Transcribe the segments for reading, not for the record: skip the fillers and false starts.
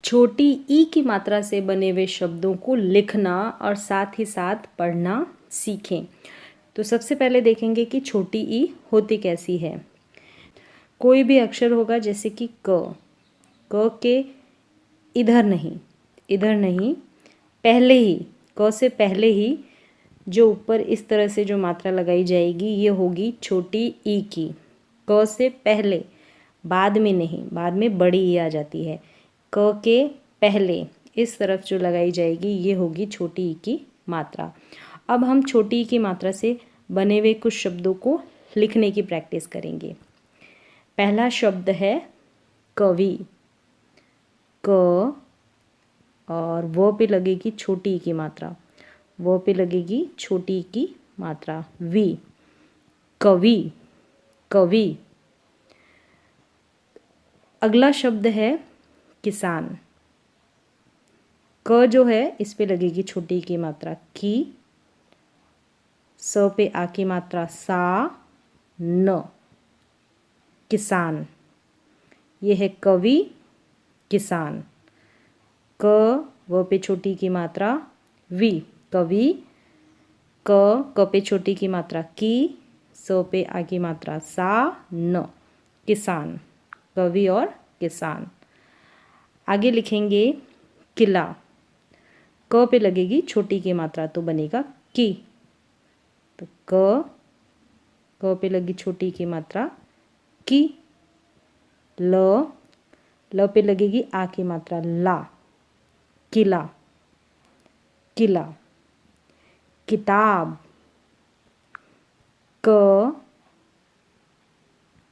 छोटी ई की मात्रा से बने हुए शब्दों को लिखना और साथ ही साथ पढ़ना सीखें। तो सबसे पहले देखेंगे कि छोटी ई होती कैसी है। कोई भी अक्षर होगा जैसे कि क के इधर नहीं, पहले ही, क से पहले ही जो ऊपर इस तरह से जो मात्रा लगाई जाएगी ये होगी छोटी ई की। क से पहले, बाद में नहीं, बाद में बड़ी ई आ जाती है। क के पहले इस तरफ जो लगाई जाएगी ये होगी छोटी ई की मात्रा। अब हम छोटी ई की मात्रा से बने हुए कुछ शब्दों को लिखने की प्रैक्टिस करेंगे। पहला शब्द है कवि। क और वो पे लगेगी छोटी ई की मात्रा, वो पे लगेगी छोटी ई की मात्रा वी। कवि, कवि। अगला शब्द है किसान। क जो है इस पे लगेगी छोटी ई की मात्रा की। स पे आ की मात्रा सा, न, किसान। ये है कवि, किसान। क व पे छोटी की मात्रा वी, कवि। क पे छोटी की मात्रा की। स पे आ की मात्रा सा, न, किसान। कवि और किसान। आगे लिखेंगे किला। क पे लगेगी छोटी की मात्रा तो बनेगा की। तो क पे लगी छोटी की मात्रा की। ल पे लगेगी आ की मात्रा ला, किला, किला। किताब। क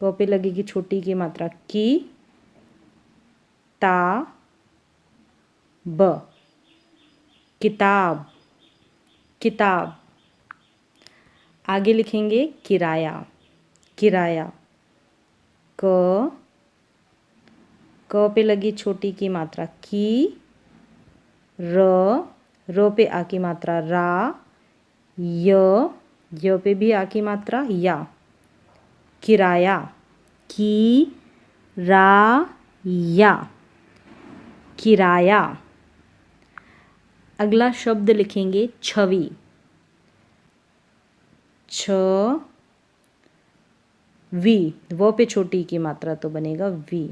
पे लगेगी छोटी की मात्रा की। ता, ब, किताब, किताब। आगे लिखेंगे किराया। किराया। क पे लगी छोटी की मात्रा की। र पे आ की मात्रा रा। य पे भी आ की मात्रा या। किराया, की रा या, किराया। अगला शब्द लिखेंगे छवि। छ वी, वो पे छोटी की मात्रा तो बनेगा वी,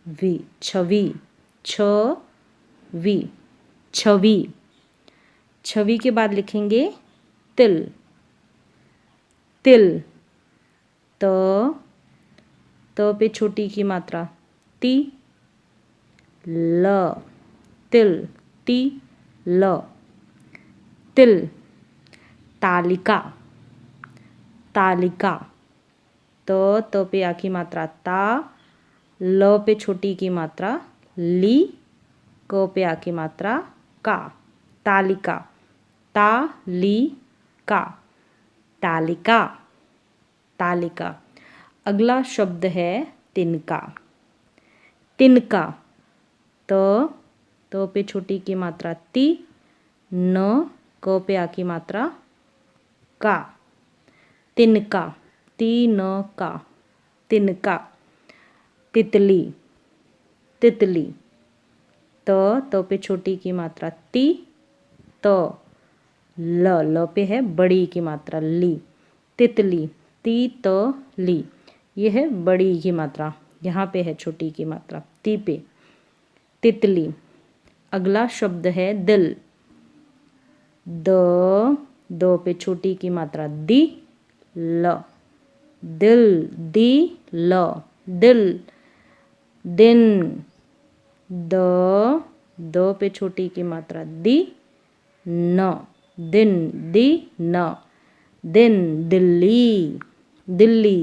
वी। छवि, छ वी, छवि। छवि के बाद लिखेंगे तिल। तिल। त पे छोटी की मात्रा ती, ल, तिल, ती, ल, तिल। तालिका। तालिका। त पे आ की मात्रा ता। ल पे छोटी की मात्रा ली। क पे आ की मात्रा का। तालिका, ता ली का, तालिका, तालिका। अगला शब्द है तिनका। तिनका। त पे छोटी की मात्रा ती। न क पे आ की मात्रा का। तिनका, ती न का, तिनका। तितली। तितली। त पे छोटी की मात्रा ती। त ल पे है बड़ी की मात्रा ली। तितली, ती त ली। यह है बड़ी की मात्रा, यहाँ पे है छोटी की मात्रा ती पे। तितली। अगला शब्द है दिल। द पे छोटी की मात्रा दी, ल, दिल, दी, ल, दिल। दिन। द पे छोटी की मात्रा दी, न, दिन, दी, न, दिन। दिल्ली। दिल्ली।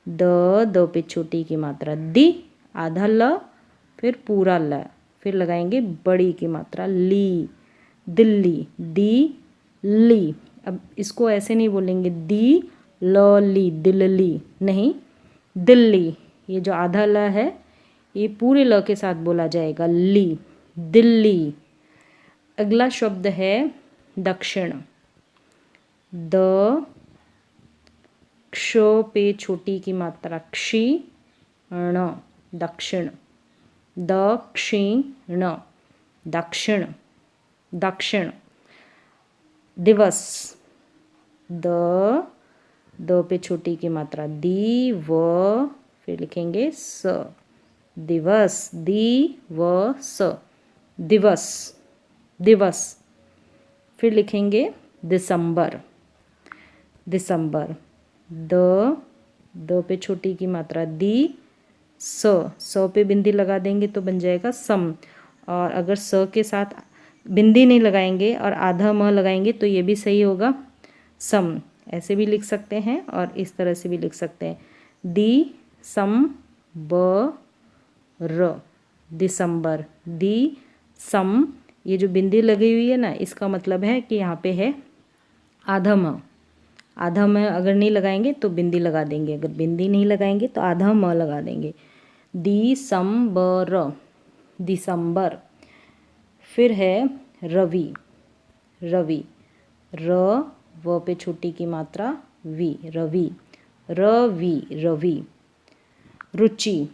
द पे छोटी की मात्रा दी, आधा ल, फिर पूरा ल, फिर लगाएंगे बड़ी की मात्रा ली। दिल्ली, दी, ली। अब इसको ऐसे नहीं बोलेंगे दी ल ली, दिल्ली नहीं, दिल्ली। ये जो आधा ल है ये पूरे ल के साथ बोला जाएगा ली, दिल्ली। अगला शब्द है दक्षिण। द क्ष पे छोटी की मात्रा क्षी, ण, दक्षिण, दक्षिण, दक्षिण, दक्षिण। दिवस, द पे छोटी की मात्रा, फिर लिखेंगे स, दिवस, दिवस, दिवस, दिवस। फिर लिखेंगे दिसंबर, दिसंबर, द पे छोटी की मात्रा, स पे बिंदी लगा देंगे तो बन जाएगा सम। और अगर स के साथ बिंदी नहीं लगाएंगे और आधा म लगाएंगे तो ये भी सही होगा, सम। ऐसे भी लिख सकते हैं और इस तरह से भी लिख सकते हैं, दी सम ब र, दिसंबर, दी सम। ये जो बिंदी लगी हुई है ना, इसका मतलब है कि यहाँ पे है आधा म। आधा म अगर नहीं लगाएंगे तो बिंदी लगा देंगे, अगर बिंदी नहीं लगाएंगे तो आधा म लगा देंगे, दिसंबर, दिसंबर। फिर है रवि, रवि, व पे छोटी की मात्रा, वी, रवि, रवि, रवि। रुचि,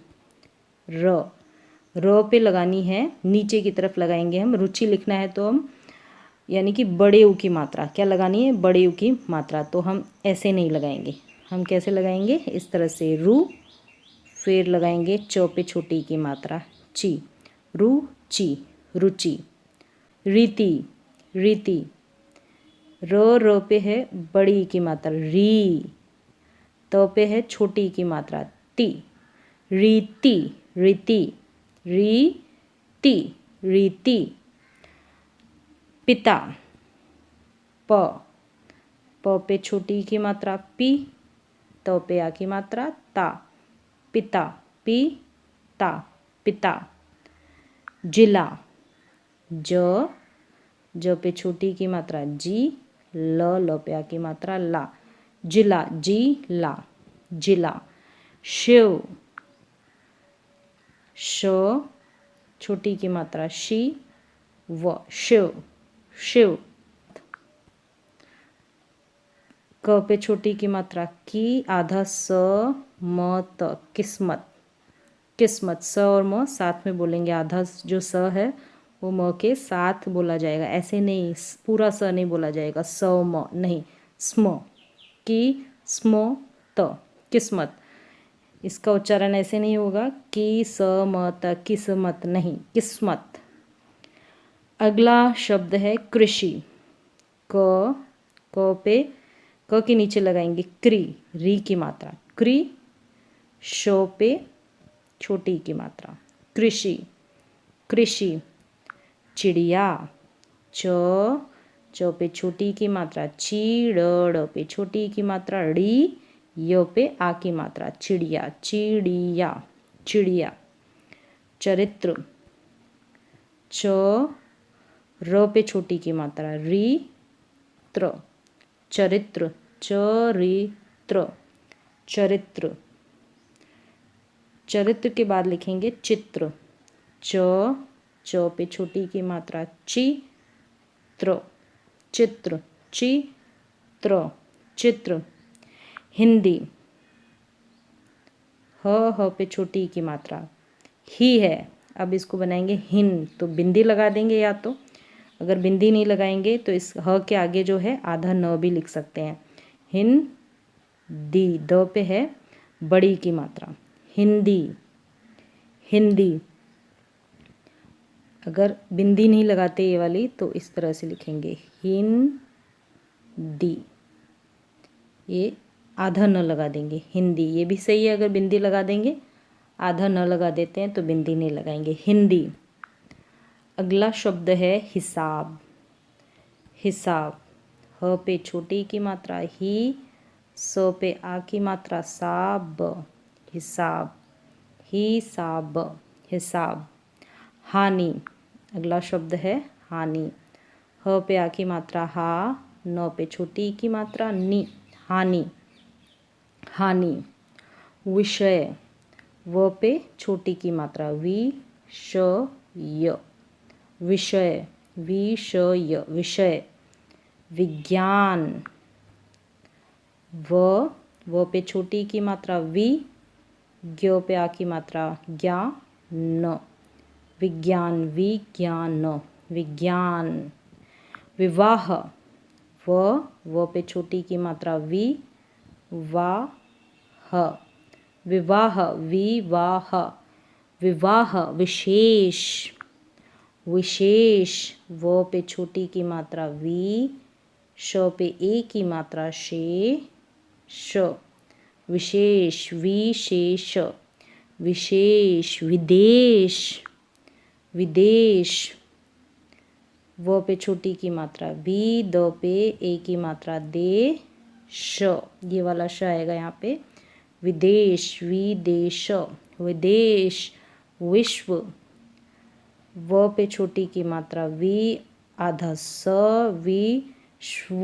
र पे लगानी है, नीचे की तरफ लगाएंगे हम। रुचि लिखना है तो हम यानी कि बड़े ऊ की मात्रा, क्या लगानी है, बड़े ऊ की मात्रा। तो हम ऐसे नहीं लगाएंगे, हम कैसे लगाएंगे, इस तरह से, रू, फिर लगाएंगे च पे छोटी की मात्रा, ची, रुचि, रुचि। रीति, रीति, र पे है बड़ी की मात्रा, री, त पे है छोटी की मात्रा, ती, रीति, रीति, रीति, रीति। पिता, प पे छोटी की मात्रा, पी, त पे आ की मात्रा, ता, पिता, पिता, पिता। जिला, ज पे छोटी की मात्रा, जी, ल पे आ की मात्रा, ला, जिला, जिला, जिला। शिव, श छोटी की मात्रा, शी, व, शिव, शिव। क पे छोटी की मात्रा, की, आधा स, म, त, किस्मत, किस्मत। स और म साथ में बोलेंगे, आधा जो स है वो म के साथ बोला जाएगा, ऐसे नहीं पूरा स नहीं बोला जाएगा, स म नहीं, स्म, की स्म त, किस्मत। इसका उच्चारण ऐसे नहीं होगा, की स म त, किस्मत नहीं, किस्मत। अगला शब्द है कृषि, क पे, क के नीचे लगाएंगे क्री, री की मात्रा, क्री, शो पे छोटी की मात्रा, कृषि, कृषि। चिड़िया, च पे छोटी की मात्रा, ची, ड़ पे छोटी की मात्रा, ड़ी, य पे आ की मात्रा, चिड़िया, चिड़िया, चिड़िया। चरित्र, च, र पे छोटी की मात्रा, री, त्र, चरित्र, चरित्र, चरित्र। चरित्र के बाद लिखेंगे चित्र, च पे छोटी की मात्रा, ची, त्र, चित्र, चित्र, चित्र। हिंदी, ह पे छोटी की मात्रा, ही है, अब इसको बनाएंगे हिन, तो बिंदी लगा देंगे, या तो अगर बिंदी नहीं लगाएंगे तो इस ह के आगे जो है आधा न भी लिख सकते हैं, हिन दी, द पे है बड़ी की मात्रा, हिंदी, हिंदी। अगर बिंदी नहीं लगाते ये वाली तो इस तरह से लिखेंगे, हिंदी, ये आधा न लगा देंगे, हिंदी। ये भी सही है, अगर बिंदी लगा देंगे, आधा न लगा देते हैं तो बिंदी नहीं लगाएंगे, हिंदी। अगला शब्द है हिसाब, हिसाब, ह पे छोटी की मात्रा, ही, स पे आ की मात्रा, साब, हिसाब, हिसाब, हिसाब। हानि, अगला शब्द है हानि, ह पे आ की मात्रा, हा, न पे छोटी की मात्रा, नी, हानि, हानि। विषय, व पे छोटी की मात्रा, वि, श, य, विषय, विषय, विषय। विज्ञान, व पे छोटी की मात्रा, वि, ज्ञ पे आ की मात्रा, ज्ञा, न, विज्ञान विज्ञान विज्ञान। विवाह व पे छोटी की मात्रा वि वाह विवाह विवाह विवाह। विशेष विशेष व पे छोटी की मात्रा वी श पे ए की मात्रा श विशेष विशेष विशेष। विदेश विदेश व पे छोटी की मात्रा वी द पे ए की मात्रा दे श, ये वाला श आएगा यहाँ पे। विदेश विदेश विदेश। विश्व व पे छोटी की मात्रा वी आधा स विश्व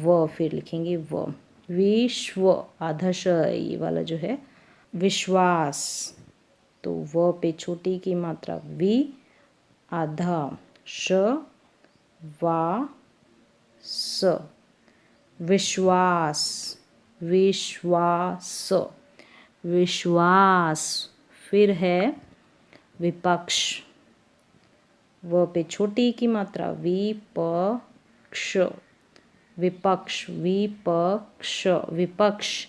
व फिर लिखेंगे व विश्व आधा श ये वाला जो है। विश्वास तो व पे छोटी की मात्रा वी आधा श वा स विश्वास विश्वास विश्वास। फिर है विपक्ष व पे छोटी की मात्रा विपक्ष विपक्ष विपक्ष विपक्ष।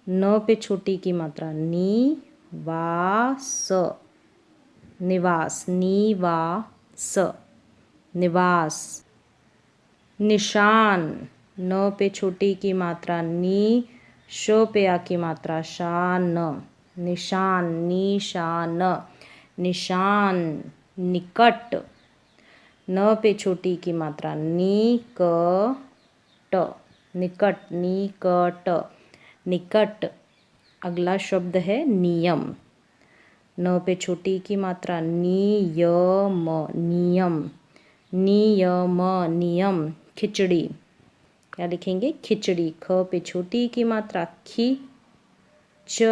न पे छोटी की मात्रा निवास निवास निवास निवास। निशान न पे छोटी की मात्रा नी श पे आ की मात्रा शान निशान निशान निशान। निकट न पे छोटी की मात्रा निकट निकट निकट निकट। अगला शब्द है नियम न पे छोटी की मात्रा नियम नियम नियम नियम। खिचड़ी क्या लिखेंगे खिचड़ी ख पे छोटी की मात्रा खी च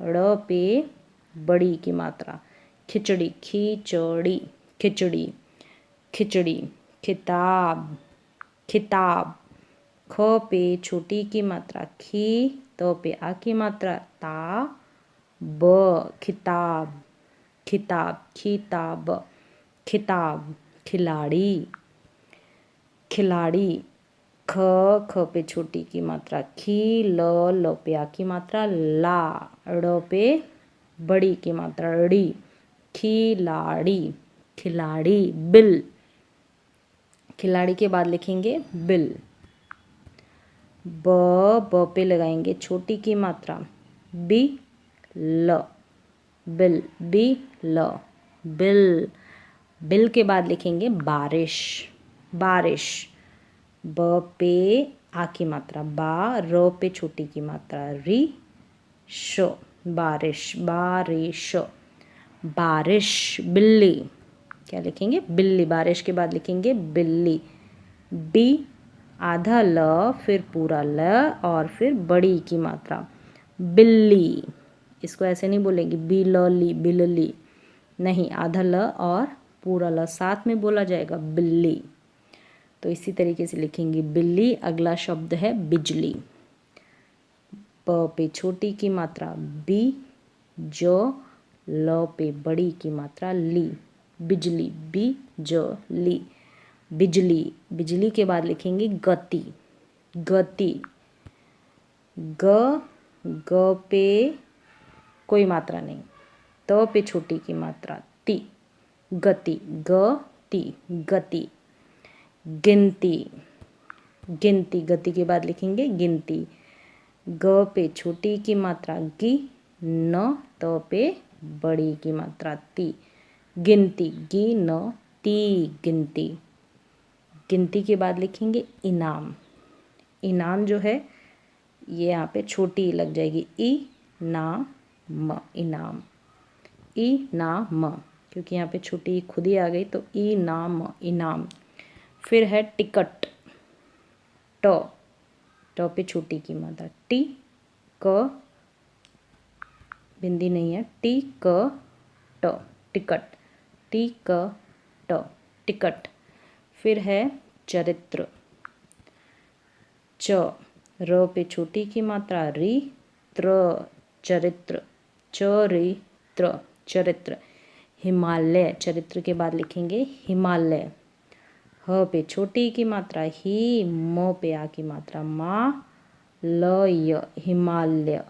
ड़ पे बड़ी की मात्रा खिचड़ी खिचड़ी खिचड़ी खिचड़ी। खिताब खिताब ख पे छोटी की मात्रा खी तो पे आ की मात्रा ता ब खिताब खिताब खिताब खिताब। खिलाड़ी खिलाड़ी ख पे छोटी की मात्रा खी ल पे आ की मात्रा ला ड़ पे बड़ी की मात्रा ड़ी खिलाड़ी खिलाड़ी। बिल खिलाड़ी के बाद लिखेंगे बिल ब पे लगाएंगे छोटी की मात्रा बी ल बिल बी ल बिल। बिल के बाद लिखेंगे बारिश बारिश ब पे आ की मात्रा बा र पे छोटी की मात्रा री श बारिश बारिश बारिश। बिल्ली क्या लिखेंगे बिल्ली बारिश के बाद लिखेंगे बिल्ली बी आधा ल फिर पूरा ल और फिर बड़ी की मात्रा बिल्ली। इसको ऐसे नहीं बोलेंगे बिलली बिल्ली नहीं आधा ल और पूरा ल साथ में बोला जाएगा बिल्ली। तो इसी तरीके से लिखेंगे बिल्ली। अगला शब्द है बिजली प पे छोटी की मात्रा बी जो ल पे बड़ी की मात्रा ली बिजली बी जो ली बिजली। बिजली के बाद लिखेंगे गति गति ग पे कोई मात्रा नहीं त पे छोटी की मात्रा ती गति गति गति। गिनती गिनती गति के बाद लिखेंगे गिनती ग पे छोटी की मात्रा गी न त पे बड़ी की मात्रा ती गिनती गी न ती गिनती। गिनती के बाद लिखेंगे इनाम इनाम जो है ये यहाँ पे छोटी लग जाएगी ई ना म इनाम ई ना म क्योंकि यहाँ पे छोटी खुद ही आ गई तो ई ना म इनाम। फिर है टिकट ट पे छोटी की मात्रा टी क बिंदी नहीं है टी क ट टिकट टी क ट टिकट। फिर है चरित्र च र पे छोटी की मात्रा री त्र चरित्र चरित्र चरित्र। हिमालय, चरित्र के बाद लिखेंगे हिमालय। ह पे छोटी की मात्रा ही, म पे आ की मात्रा मा, ल य हिमालय,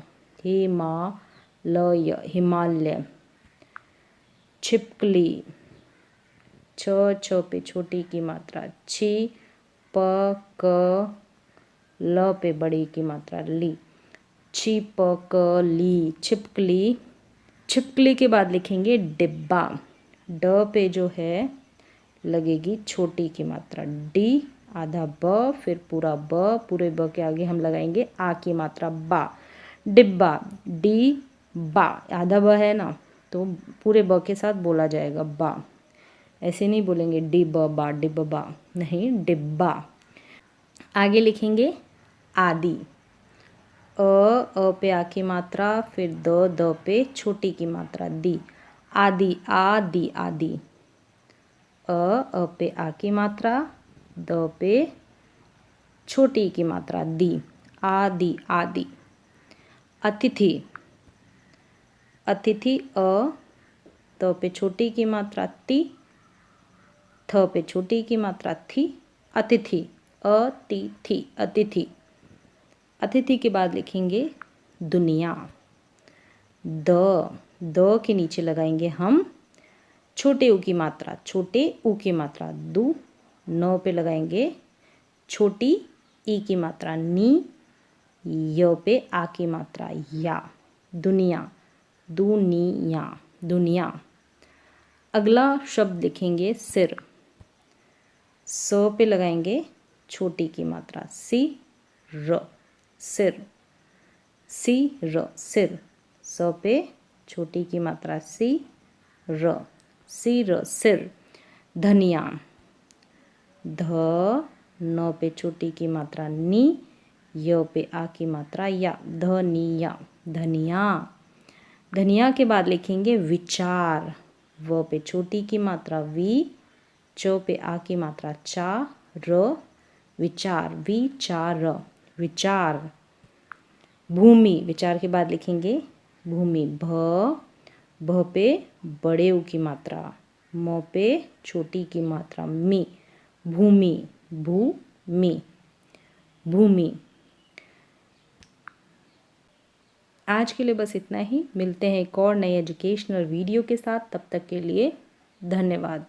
हिमालय हिमालय। छिपकली, छ पे छोटी की मात्रा छी, प क ल पे बड़ी की मात्रा ली, छिपकली छिपकली। छिपकली के बाद लिखेंगे डिब्बा, ड पे जो है लगेगी छोटी की मात्रा डी, आधा ब, फिर पूरा ब, पूरे ब के आगे हम लगाएंगे आ की मात्रा बा, डिब्बा, डी बा, आधा ब है ना तो पूरे ब के साथ बोला जाएगा बा, ऐसे नहीं बोलेंगे डिब बा डिब बा, नहीं डिब्बा। आगे लिखेंगे आदि, अ पे आ की मात्रा, फिर द पे छोटी की मात्रा दी, आदि आदि आदि। अ पे आ की मात्रा, द पे छोटी की मात्रा दी, आदि आदि। अतिथि, अतिथि अ, त पे छोटी की मात्रा ती, थ पे छोटी की मात्रा थी, अतिथि अतिथि अतिथि। अतिथि के बाद लिखेंगे दुनिया, द के नीचे लगाएंगे हम छोटे ऊ की मात्रा, छोटे ऊ की मात्रा दू, न पे लगाएंगे छोटी ई की मात्रा नी, य पे आ की मात्रा या, दुनिया, दुनिया दुनिया। अगला शब्द लिखेंगे सिर, स पे लगाएंगे छोटी की मात्रा सी, र सिर, सी र सिर, स पे छोटी की मात्रा सी, र सी र सिर। धनिया, ध न पे छोटी की मात्रा नी, य पे आ की मात्रा या, धनिया धनिया। धनिया के बाद लिखेंगे विचार, व पे छोटी की मात्रा वी, च पे आ की मात्रा चा, र विचार, विचार विचार। भूमि, विचार के बाद लिखेंगे भूमि, भ पे बड़े ऊ की मात्रा, म पे छोटी की मात्रा मी, भूमि भूमि भूमि। आज के लिए बस इतना ही, मिलते हैं एक और नए एजुकेशनल वीडियो के साथ, तब तक के लिए धन्यवाद।